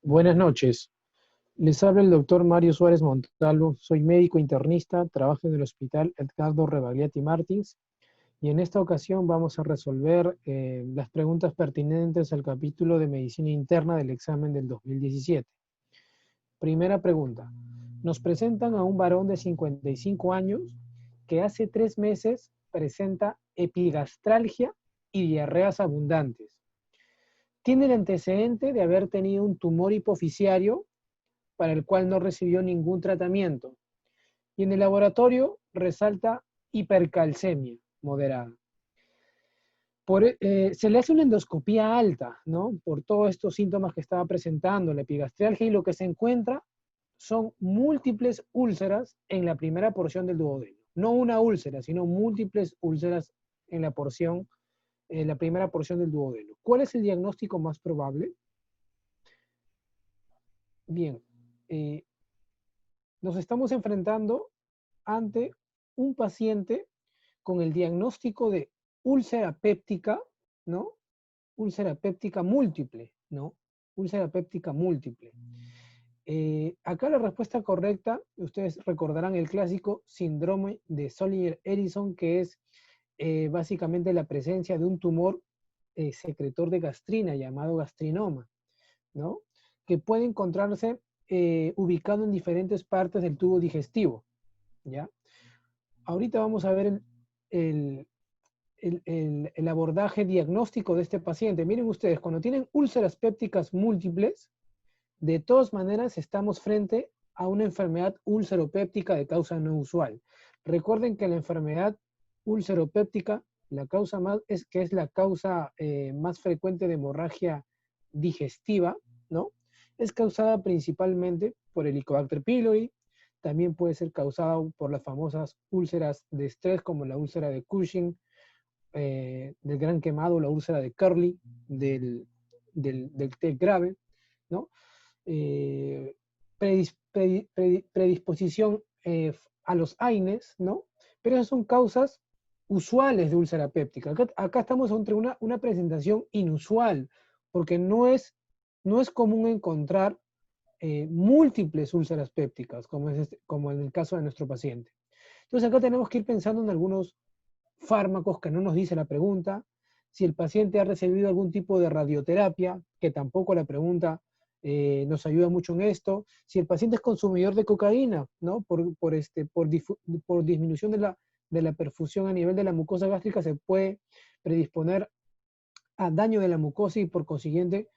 Buenas noches. Les habla el doctor Mario Suárez Montalvo. Soy médico internista, trabajo en el Hospital Edgardo Rebagliati Martins y en esta ocasión vamos a resolver las preguntas pertinentes al capítulo de medicina interna del examen del 2017. Primera pregunta. Nos presentan a un varón de 55 años que hace 3 meses presenta epigastralgia y diarreas abundantes. Tiene el antecedente de haber tenido un tumor hipoficiario para el cual no recibió ningún tratamiento. Y en el laboratorio resalta hipercalcemia moderada. Se le hace una endoscopía alta, ¿no? Por todos estos síntomas que estaba presentando, la epigastralgia, y lo que se encuentra son múltiples úlceras en la primera porción del duodeno. No una úlcera, sino múltiples úlceras en la primera porción del duodeno. ¿Cuál es el diagnóstico más probable? Bien, eh, nos estamos enfrentando ante un paciente con el diagnóstico de úlcera péptica, ¿no? Úlcera péptica múltiple, ¿no? Úlcera péptica múltiple. Acá la respuesta correcta, ustedes recordarán el clásico síndrome de Zollinger-Ellison, que es básicamente la presencia de un tumor secretor de gastrina llamado gastrinoma, ¿no? Que puede encontrarse ubicado en diferentes partes del tubo digestivo, ¿ya? Ahorita vamos a ver el, el abordaje diagnóstico de este paciente. Miren ustedes, cuando tienen úlceras pépticas múltiples, de todas maneras estamos frente a una enfermedad úlceropéptica de causa no usual. Recuerden que la enfermedad úlceropéptica, la causa más, que es la causa más frecuente de hemorragia digestiva, ¿no? Es causada principalmente por el Helicobacter pylori, también puede ser causada por las famosas úlceras de estrés como la úlcera de Cushing, del gran quemado, la úlcera de Curly, del té grave, ¿no? Predisposición a los AINES, ¿no? Pero esas son causas usuales de úlcera péptica. Acá estamos entre una presentación inusual, porque no es común encontrar múltiples úlceras pépticas, como en el caso de nuestro paciente. Entonces acá tenemos que ir pensando en algunos fármacos que no nos dice la pregunta, si el paciente ha recibido algún tipo de radioterapia, que tampoco la pregunta nos ayuda mucho en esto, si el paciente es consumidor de cocaína, ¿no? Por disminución de la perfusión a nivel de la mucosa gástrica se puede predisponer a daño de la mucosa y por consiguiente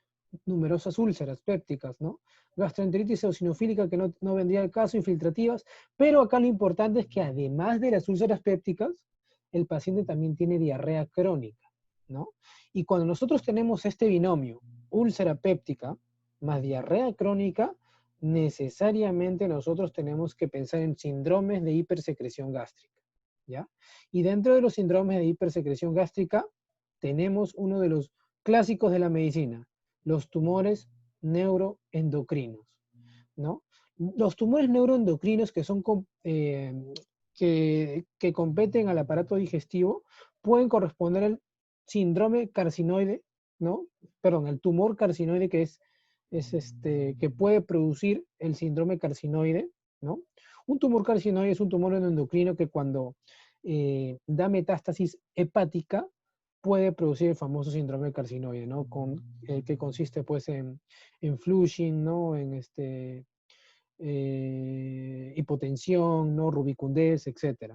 numerosas úlceras pépticas, ¿no? Gastroenteritis eosinofílica que no vendría al caso, infiltrativas, pero acá lo importante es que además de las úlceras pépticas, el paciente también tiene diarrea crónica, ¿no? Y cuando nosotros tenemos este binomio, úlcera péptica más diarrea crónica, necesariamente nosotros tenemos que pensar en síndromes de hipersecreción gástrica, ¿ya? Y dentro de los síndromes de hipersecreción gástrica, tenemos uno de los clásicos de la medicina, los tumores neuroendocrinos, ¿no? Los tumores neuroendocrinos que competen al aparato digestivo pueden corresponder al síndrome carcinoide, ¿no? Perdón, el tumor carcinoide que puede producir el síndrome carcinoide, ¿no? Un tumor carcinoide es un tumor endocrino que cuando da metástasis hepática puede producir el famoso síndrome carcinoide, ¿no? Que consiste pues en flushing, ¿no? En hipotensión, ¿no? Rubicundez, etc.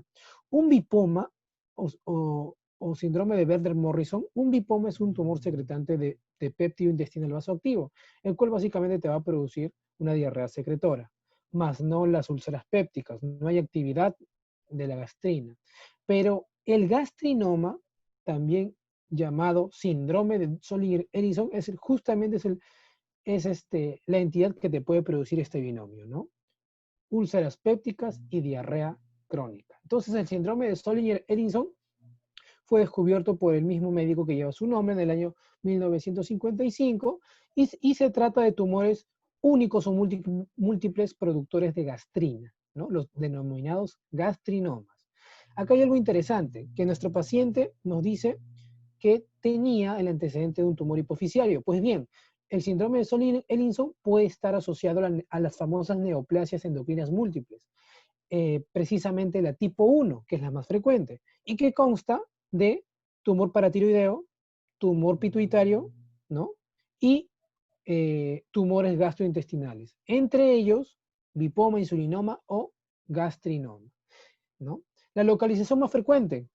Un bipoma o síndrome de Werner-Morrison, un bipoma es un tumor secretante de péptido intestinal vasoactivo, el cual básicamente te va a producir una diarrea secretora, más no las úlceras pépticas, no hay actividad de la gastrina. Pero el gastrinoma, también llamado síndrome de Zollinger-Ellison, justamente la entidad que te puede producir este binomio, ¿no? Úlceras pépticas y diarrea crónica. Entonces, el síndrome de Zollinger-Ellison fue descubierto por el mismo médico que lleva su nombre en el año 1955 y se trata de tumores únicos o múltiples productores de gastrina, ¿no? Los denominados gastrinomas. Acá hay algo interesante, que nuestro paciente nos dice que tenía el antecedente de un tumor hipoficiario. Pues bien, el síndrome de Soline-Ellison puede estar asociado a las famosas neoplasias endocrinas múltiples, precisamente la tipo 1, que es la más frecuente, y que consta de tumor paratiroideo, tumor pituitario, ¿no? Y tumores gastrointestinales, entre ellos lipoma, insulinoma o gastrinoma, ¿no? La localización más frecuente,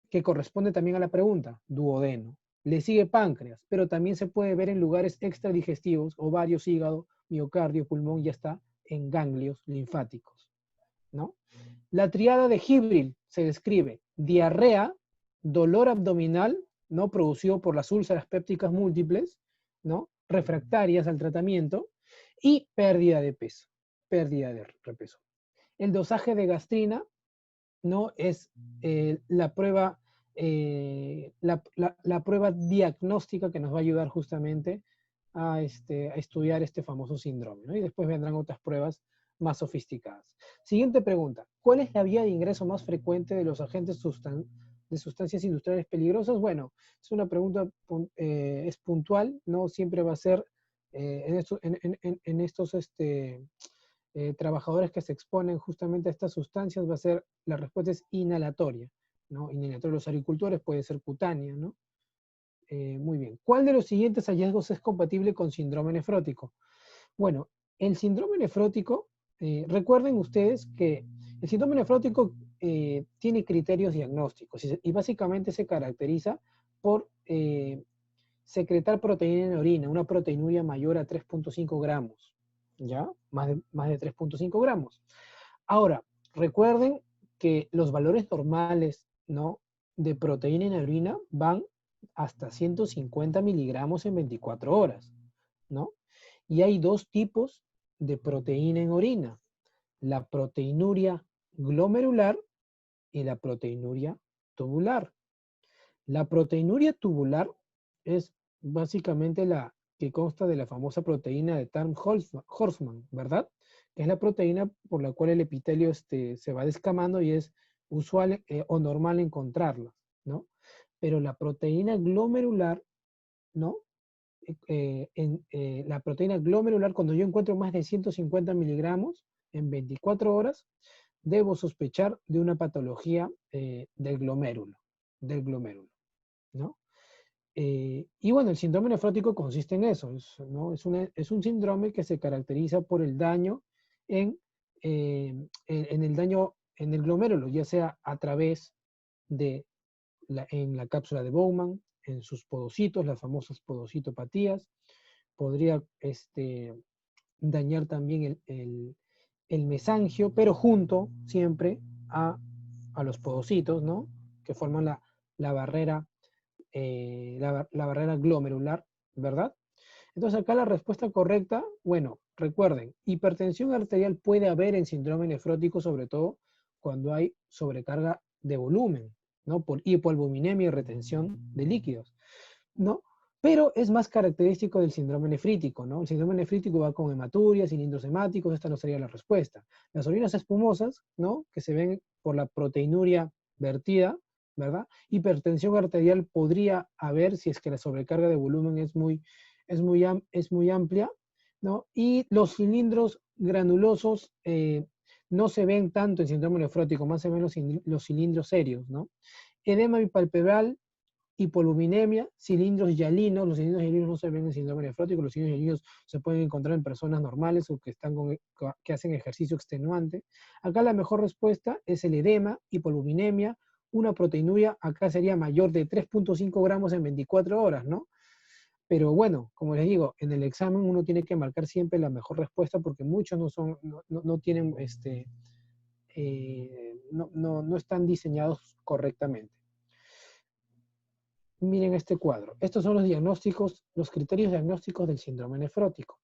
que corresponde también a la pregunta, duodeno. Le sigue páncreas, pero también se puede ver en lugares extradigestivos, ovarios, hígado, miocardio, pulmón, ya está en ganglios linfáticos, ¿no? La triada de Gibril se describe diarrea, dolor abdominal, ¿no? Producido por las úlceras pépticas múltiples, ¿no? Refractarias al tratamiento, y pérdida de peso, pérdida de repeso. El dosaje de gastrina, ¿no? Es la prueba, la prueba diagnóstica que nos va a ayudar justamente a estudiar este famoso síndrome, ¿no? Y después vendrán otras pruebas más sofisticadas. Siguiente pregunta. ¿Cuál es la vía de ingreso más frecuente de los agentes de sustancias industriales peligrosas? Bueno, es una pregunta, es puntual, no siempre va a ser en estos trabajadores que se exponen justamente a estas sustancias, va a ser, la respuesta es inhalatoria, ¿no? Inhalatoria de los agricultores puede ser cutánea, ¿no? Muy bien. ¿Cuál de los siguientes hallazgos es compatible con síndrome nefrótico? Bueno, el síndrome nefrótico, recuerden ustedes que el síndrome nefrótico tiene criterios diagnósticos y básicamente se caracteriza por secretar proteína en orina, una proteinuria mayor a 3.5 gramos, ¿ya? Más de 3.5 gramos. Ahora, recuerden que los valores normales, ¿no? De proteína en orina van hasta 150 miligramos en 24 horas, ¿no? Y hay dos tipos de proteína en orina, la proteinuria glomerular y la proteinuria tubular. La proteinuria tubular es básicamente la que consta de la famosa proteína de Tarm-Horstmann, ¿verdad? Que es la proteína por la cual el epitelio se va descamando y es usual o normal encontrarla, ¿no? Pero la proteína glomerular, ¿no? La proteína glomerular, cuando yo encuentro más de 150 miligramos en 24 horas, debo sospechar de una patología del glomérulo, ¿no? Y bueno, el síndrome nefrótico consiste en eso, ¿no? Es un síndrome que se caracteriza por el daño en el daño en el glomérulo, ya sea a través de en la cápsula de Bowman, en sus podocitos, las famosas podocitopatías, podría dañar también el mesangio, pero junto siempre a los podocitos, ¿no? Que forman la barrera la barrera glomerular, ¿verdad? Entonces acá la respuesta correcta, bueno, recuerden, hipertensión arterial puede haber en síndrome nefrótico, sobre todo cuando hay sobrecarga de volumen, ¿no? Por hipoalbuminemia y retención de líquidos, ¿no? Pero es más característico del síndrome nefrítico, ¿no? El síndrome nefrítico va con hematuria, cilindros hemáticos, esta no sería la respuesta. Las orinas espumosas, ¿no? Que se ven por la proteinuria vertida, ¿verdad? Hipertensión arterial podría haber si es que la sobrecarga de volumen es muy amplia, ¿no? Y los cilindros granulosos no se ven tanto en síndrome nefrótico, más se ven los cilindros serios, ¿no? Edema bipalpebral, hipoalbuminemia, cilindros hialinos. Los cilindros hialinos no se ven en síndrome nefrótico, los cilindros hialinos se pueden encontrar en personas normales o que hacen ejercicio extenuante. Acá la mejor respuesta es el edema, hipoalbuminemia, una proteinuria, acá sería mayor de 3.5 gramos en 24 horas, ¿no? Pero bueno, como les digo, en el examen uno tiene que marcar siempre la mejor respuesta porque muchos no tienen, no están diseñados correctamente. Miren este cuadro. Estos son los diagnósticos, los criterios diagnósticos del síndrome nefrótico.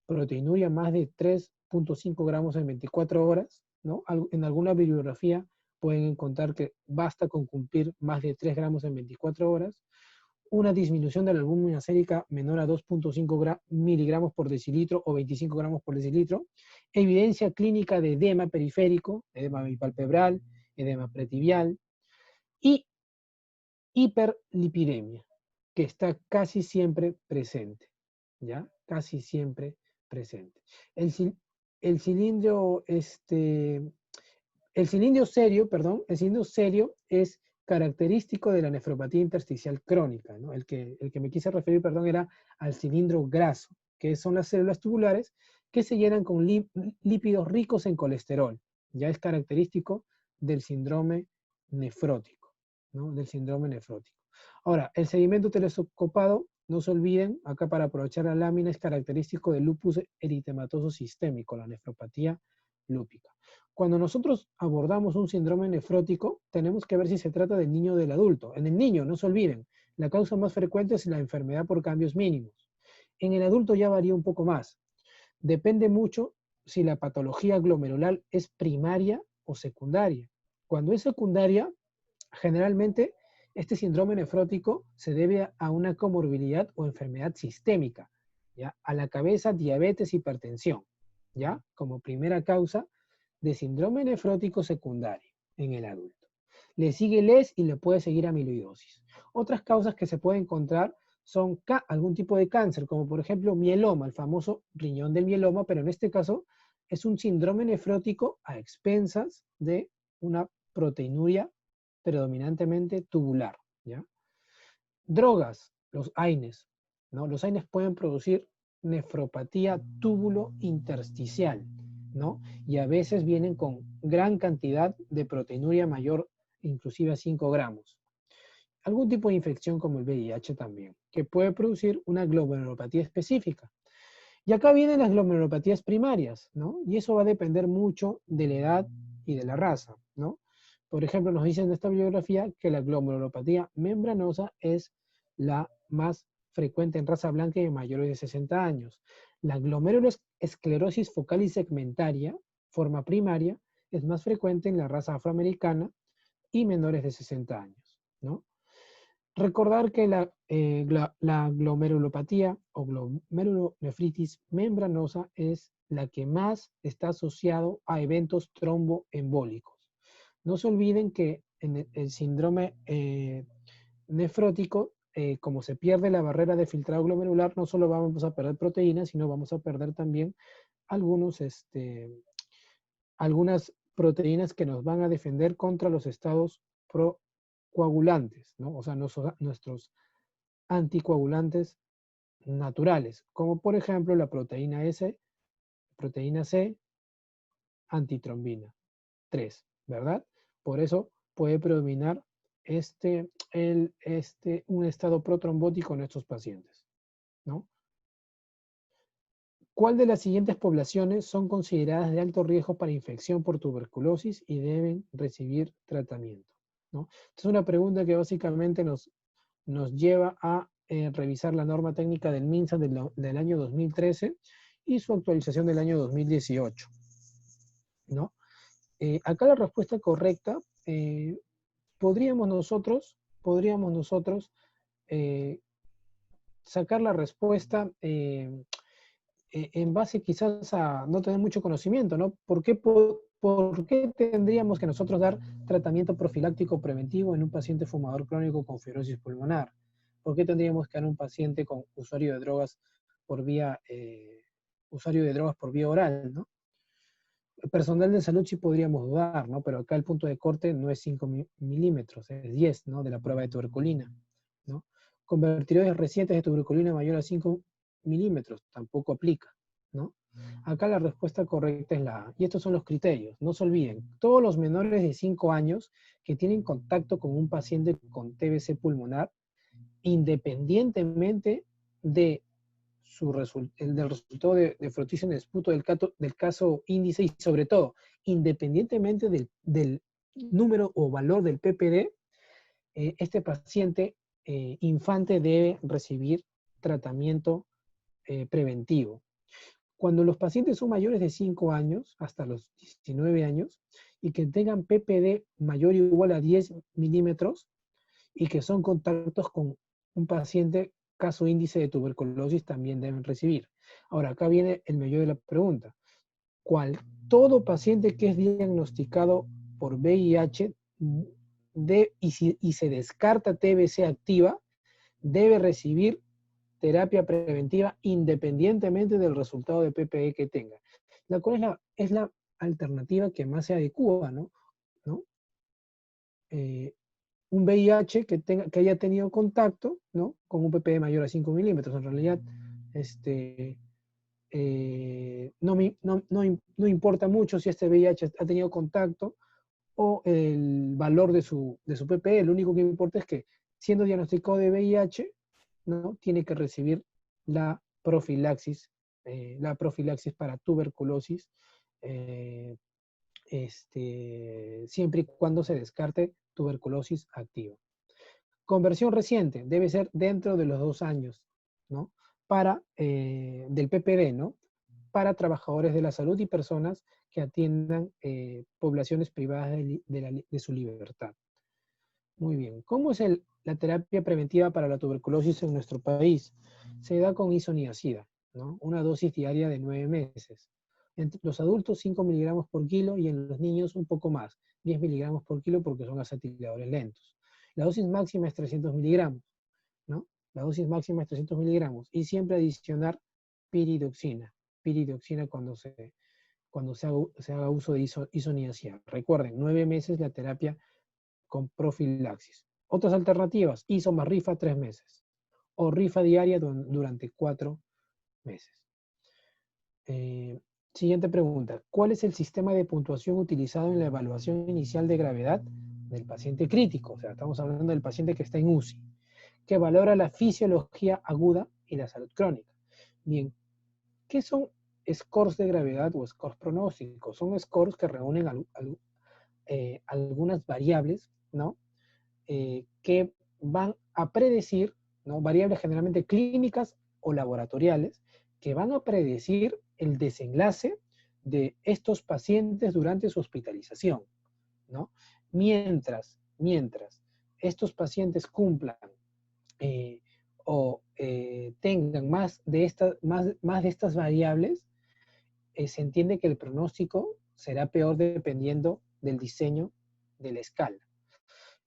Proteinuria más de 3.5 gramos en 24 horas, ¿no? En alguna bibliografía pueden encontrar que basta con cumplir más de 3 gramos en 24 horas. Una disminución de la albúmina sérica menor a 2.5 miligramos por decilitro o 25 gramos por decilitro. Evidencia clínica de edema periférico, edema bipalpebral, edema pretibial. Y hiperlipidemia, que está casi siempre presente, ¿ya? Casi siempre presente. El, el cilindro, el cilindro serio, perdón, el cilindro serio es característico de la nefropatía intersticial crónica, ¿no? El que me quise referir, perdón, era al cilindro graso, que son las células tubulares que se llenan con lípidos ricos en colesterol. Ya es característico del síndrome nefrótico, ¿no? Del síndrome nefrótico. Ahora, el sedimento telescopado, no se olviden, acá para aprovechar la lámina, es característico del lupus eritematoso sistémico, la nefropatía lúpica. Cuando nosotros abordamos un síndrome nefrótico, tenemos que ver si se trata del niño o del adulto. En el niño, no se olviden, la causa más frecuente es la enfermedad por cambios mínimos. En el adulto ya varía un poco más. Depende mucho si la patología glomerular es primaria o secundaria. Cuando es secundaria, generalmente este síndrome nefrótico se debe a una comorbilidad o enfermedad sistémica, ¿ya? A la cabeza, diabetes, hipertensión, ¿ya? Como primera causa de síndrome nefrótico secundario en el adulto. Le sigue LES y le puede seguir amiloidosis. Otras causas que se puede encontrar son algún tipo de cáncer, como por ejemplo mieloma, el famoso riñón del mieloma, pero en este caso es un síndrome nefrótico a expensas de una proteinuria predominantemente tubular, ¿ya? Drogas, los AINES, ¿no? Los AINES pueden producir nefropatía túbulo intersticial, ¿no? Y a veces vienen con gran cantidad de proteinuria mayor, inclusive a 5 gramos. Algún tipo de infección como el VIH también, que puede producir una glomerulopatía específica. Y acá vienen las glomerulopatías primarias, ¿no? Y eso va a depender mucho de la edad y de la raza, ¿no? Por ejemplo, nos dicen en esta bibliografía que la glomerulopatía membranosa es la más frecuente en raza blanca y en mayores de 60 años. La glomerulosclerosis focal y segmentaria, forma primaria, es más frecuente en la raza afroamericana y menores de 60 años, ¿no? Recordar que la glomerulopatía o glomerulonefritis membranosa es la que más está asociado a eventos tromboembólicos. No se olviden que en el síndrome nefrótico, como se pierde la barrera de filtrado glomerular, no solo vamos a perder proteínas, sino vamos a perder también algunas proteínas que nos van a defender contra los estados procoagulantes, ¿no? O sea, nuestros anticoagulantes naturales, como por ejemplo la proteína S, proteína C, antitrombina 3, ¿verdad? Por eso puede predominar un estado protrombótico en estos pacientes, ¿no? ¿Cuál de las siguientes poblaciones son consideradas de alto riesgo para infección por tuberculosis y deben recibir tratamiento? ¿No? Es una pregunta que básicamente nos lleva a revisar la norma técnica del MINSA del año 2013 y su actualización del año 2018, ¿no? Acá la respuesta correcta, podríamos nosotros sacar la respuesta en base quizás a no tener mucho conocimiento, ¿no? ¿Por qué tendríamos que nosotros dar tratamiento profiláctico preventivo en un paciente fumador crónico con fibrosis pulmonar? ¿Por qué tendríamos que dar a un paciente con usuario de drogas por vía oral, ¿no? El personal de salud sí podríamos dudar, ¿no? Pero acá el punto de corte no es 5 milímetros, es 10, ¿no? De la prueba de tuberculina, ¿no? Convertidores recientes de tuberculina mayor a 5 milímetros, tampoco aplica, ¿no? Acá la respuesta correcta es la A. Y estos son los criterios. No se olviden, todos los menores de 5 años que tienen contacto con un paciente con TBC pulmonar, independientemente de del resultado de froticia en el esputo del caso índice y sobre todo, independientemente del número o valor del PPD, este paciente infante debe recibir tratamiento preventivo. Cuando los pacientes son mayores de 5 años, hasta los 19 años, y que tengan PPD mayor o igual a 10 milímetros, y que son contactos con un paciente caso índice de tuberculosis, también deben recibir. Ahora, acá viene el meollo de la pregunta. Todo paciente que es diagnosticado por VIH y se descarta TBC activa, debe recibir terapia preventiva independientemente del resultado de PPE que tenga. La cual es la alternativa que más se adecua, ¿no? ¿No? Un VIH que haya tenido contacto, ¿no? Con un PPE mayor a 5 milímetros. En realidad, no importa mucho si este VIH ha tenido contacto o el valor de su PPE. Lo único que importa es que, siendo diagnosticado de VIH, ¿no? Tiene que recibir la profilaxis para tuberculosis, siempre y cuando se descarte tuberculosis activa. Conversión reciente debe ser dentro de los 2 años, ¿no? Del PPD, ¿no? Para trabajadores de la salud y personas que atiendan poblaciones privadas de su libertad. Muy bien. ¿Cómo es la terapia preventiva para la tuberculosis en nuestro país? Se da con isoniazida, ¿no? Una dosis diaria de 9 meses. Entre los adultos 5 miligramos por kilo y en los niños un poco más, 10 miligramos por kilo porque son acetiladores lentos. La dosis máxima es 300 miligramos, ¿no? La dosis máxima es 300 miligramos y siempre adicionar piridoxina cuando se haga uso de isoniazida. Recuerden, 9 meses la terapia con profilaxis. Otras alternativas, iso más rifa 3 meses o rifa diaria durante 4 meses. Siguiente pregunta. ¿Cuál es el sistema de puntuación utilizado en la evaluación inicial de gravedad del paciente crítico? O sea, estamos hablando del paciente que está en UCI, que valora la fisiología aguda y la salud crónica. Bien, ¿qué son scores de gravedad o scores pronósticos? Son scores que reúnen algunas variables, ¿no? Que van a predecir, ¿no? Variables generalmente clínicas o laboratoriales, que van a predecir el desenlace de estos pacientes durante su hospitalización, ¿no? Mientras estos pacientes cumplan tengan más de estas variables, se entiende que el pronóstico será peor dependiendo del diseño de la escala.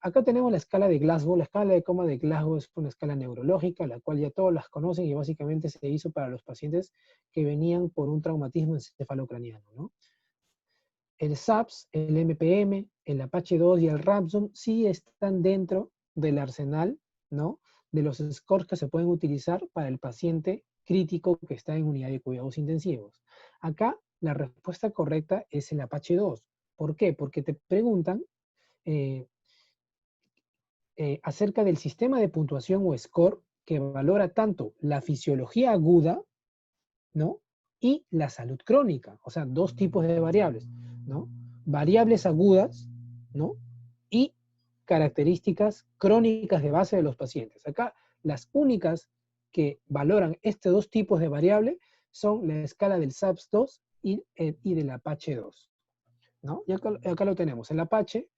Acá tenemos la escala de Glasgow. La escala de coma de Glasgow es una escala neurológica, la cual ya todos las conocen y básicamente se hizo para los pacientes que venían por un traumatismo encefalocraniano, ¿no? El SAPS, el MPM, el Apache 2 y el Rapson sí están dentro del arsenal, ¿no? De los scores que se pueden utilizar para el paciente crítico que está en unidad de cuidados intensivos. Acá la respuesta correcta es el Apache 2. ¿Por qué? Porque te preguntan acerca del sistema de puntuación o score que valora tanto la fisiología aguda, ¿no? Y la salud crónica, o sea, 2 tipos de variables, ¿no? Variables agudas, ¿no? Y características crónicas de base de los pacientes. Acá las únicas que valoran estos 2 tipos de variables son la escala del SAPS-2 y del Apache 2, ¿no? Y acá lo tenemos, el Apache,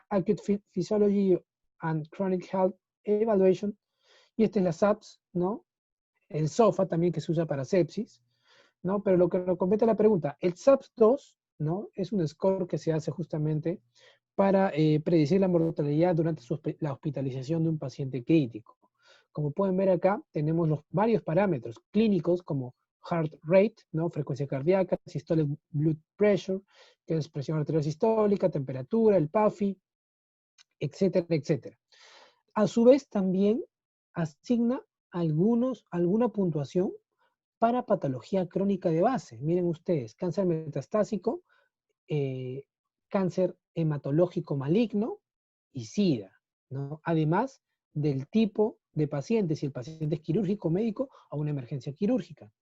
Acute Physiology and Chronic Health Evaluation, y esta es la SAPS, ¿no? El SOFA también, que se usa para sepsis, ¿no? Pero lo que nos compete la pregunta, el SAPS-2, ¿no? Es un score que se hace justamente para predecir la mortalidad durante la hospitalización de un paciente crítico. Como pueden ver acá, tenemos varios parámetros clínicos como heart rate, ¿no? Frecuencia cardíaca, systolic blood pressure, que es presión arterial sistólica, temperatura, el PAFI, etcétera, etcétera. A su vez, también asigna alguna puntuación para patología crónica de base. Miren ustedes, cáncer metastásico, cáncer hematológico maligno y SIDA, ¿no? Además del tipo de paciente, si el paciente es quirúrgico médico o una emergencia quirúrgica.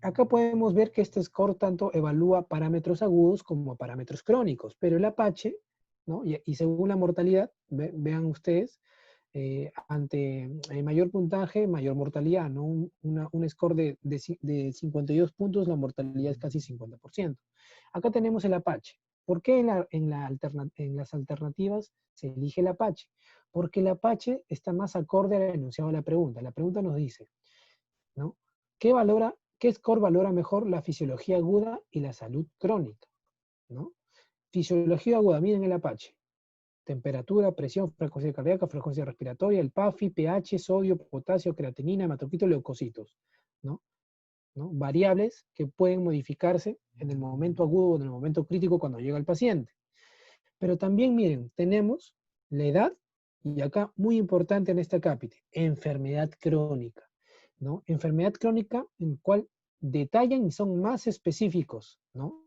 Acá podemos ver que este score tanto evalúa parámetros agudos como parámetros crónicos, pero el Apache, ¿no? Y según la mortalidad, vean ustedes, ante mayor puntaje, mayor mortalidad, ¿no? Un score de 52 puntos, la mortalidad es casi 50%. Acá tenemos el Apache. ¿Por qué en las alternativas se elige el Apache? Porque el Apache está más acorde al enunciado de la pregunta. La pregunta nos dice, ¿no? ¿Qué score valora mejor la fisiología aguda y la salud crónica? ¿No? Fisiología aguda, miren el Apache. temperatura, presión, frecuencia cardíaca, frecuencia respiratoria, el PAFI, pH, sodio, potasio, creatinina, hematocritos, leucocitos, ¿no? ¿No? Variables que pueden modificarse en el momento agudo o en el momento crítico cuando llega el paciente. Pero también, miren, tenemos la edad, y acá muy importante en este capítulo, enfermedad crónica, ¿no? Enfermedad crónica en cual detallan y son más específicos, ¿no?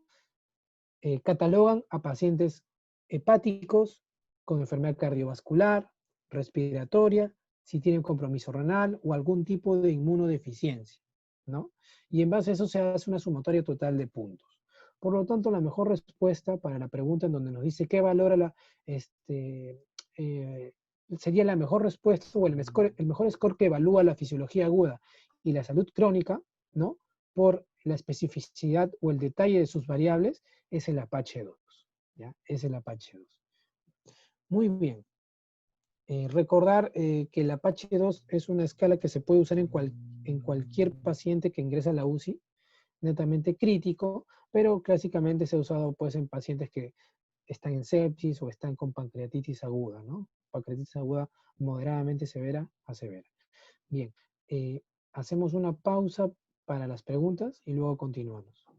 Catalogan a pacientes hepáticos con enfermedad cardiovascular, respiratoria, si tienen compromiso renal o algún tipo de inmunodeficiencia, ¿no? Y en base a eso se hace una sumatoria total de puntos. Por lo tanto, la mejor respuesta para la pregunta en donde nos dice qué valora eh, sería la mejor respuesta o el mejor score que evalúa la fisiología aguda y la salud crónica, ¿no? Por la especificidad o el detalle de sus variables, es el Apache 2. ¿Ya? Es el Apache 2. Muy bien. Recordar que el Apache 2 es una escala que se puede usar en cualquier paciente que ingresa a la UCI, netamente crítico, pero clásicamente se ha usado pues, en pacientes que están en sepsis o están con pancreatitis aguda, ¿no? Pancreatitis aguda moderadamente severa a severa. Bien, hacemos una pausa para las preguntas y luego continuamos.